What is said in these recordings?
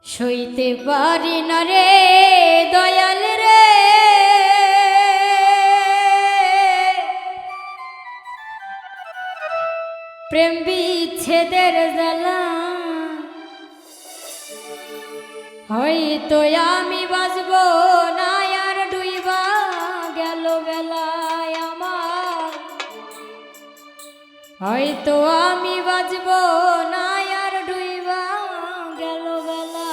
সইতে পারি না রে দয়াল রে, প্রেম বিচ্ছেদের জ্বালা। হয়তো আমি বাঁচব না আর ডুইবা গেল বেলায় আমার, হয়তো আমি বাঁচব না আর ডুইবা গেল বেলা।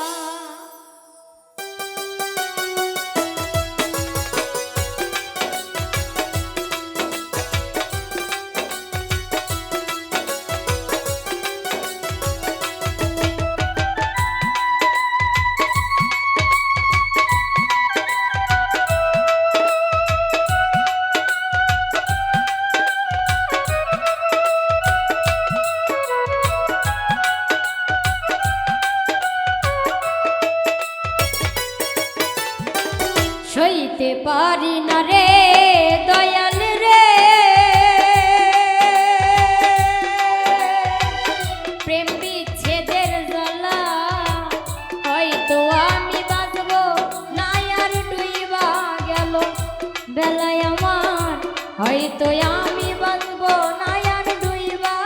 সইতে পারি না রে দয়াল রে, প্রেম বিচ্ছেদের জ্বালা। হয়তো আমি বাঁচব না আর ডুইবা গেল বেলায় আমার, হয়তো আমি বাঁচব না আর ডুইবা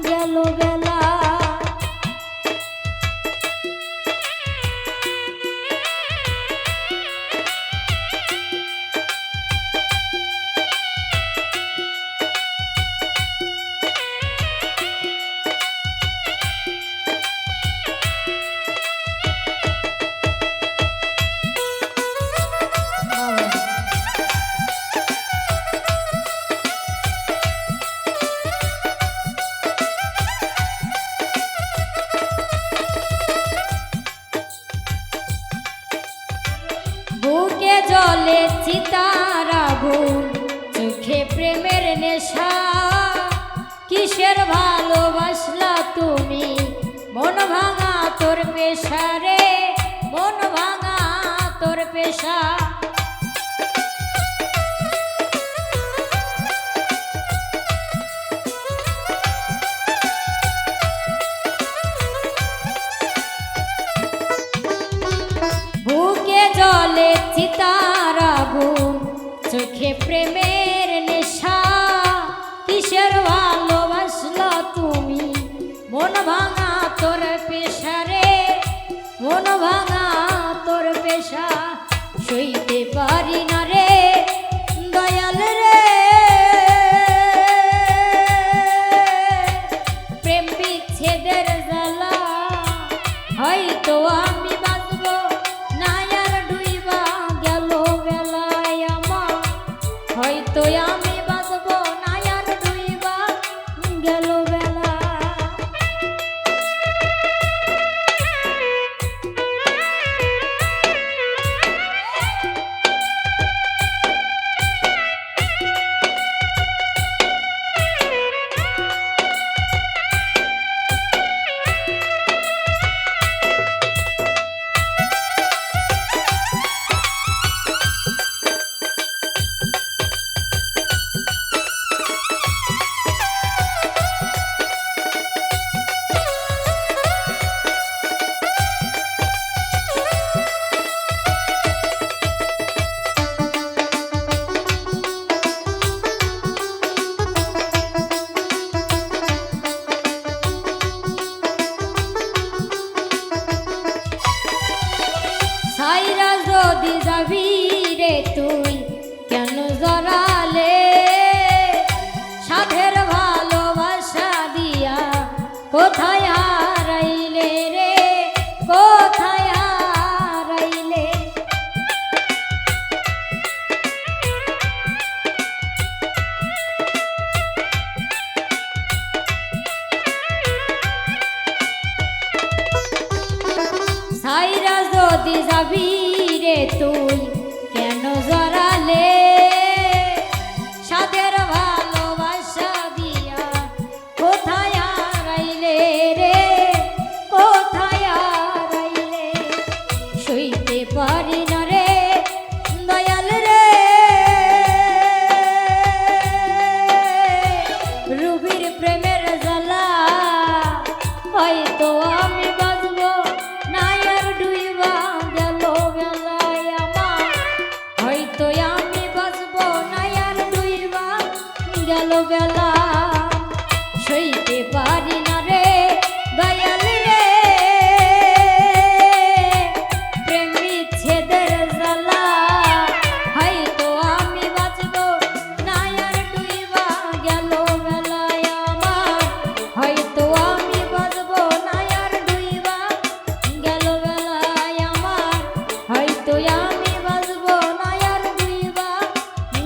গেল বেলা। বুকে জলে চিতার আগুন, চোখে প্রেমের নেশা। কিসের ভালোবাসলা তুমি, মন ভাঙা তোর পেশা রে, মন ভাঙা তোর পেশা। বুকে জলে চিতার আগুন, চোখে প্রেমের নেশা। কিসের ভালোবাসলা তুমি, মন ভাঙা তোর পেশা রে, মন ভাঙা তোর পেশা। সইতে পারি না রে দয়াল রে, প্রেম বিচ্ছেদের জ্বালা। হয়তো আমি বাঁচব না আর ডুইবা গেল বেলায় আমার, হয়তো আমি বাঁচব না আর ডুইবা গেল বেলা। সাইরা যদি যাবি রে তুই কেন জড়ালে, সাধের ভালোবাসা দিয়া কোথায় হারাইলে রে, কোথায় হারাইলে। সাইরা যদি যাবি রে তুই কেন জড়ালে, সাধের ভালোবাসা দিয়া কোথায় হারাইলে রে, কোথায় হারাইলে। সইতে পারি না রে দয়াল রে, রুবির প্রেমের জ্বালা। হয়তো আমি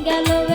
গেল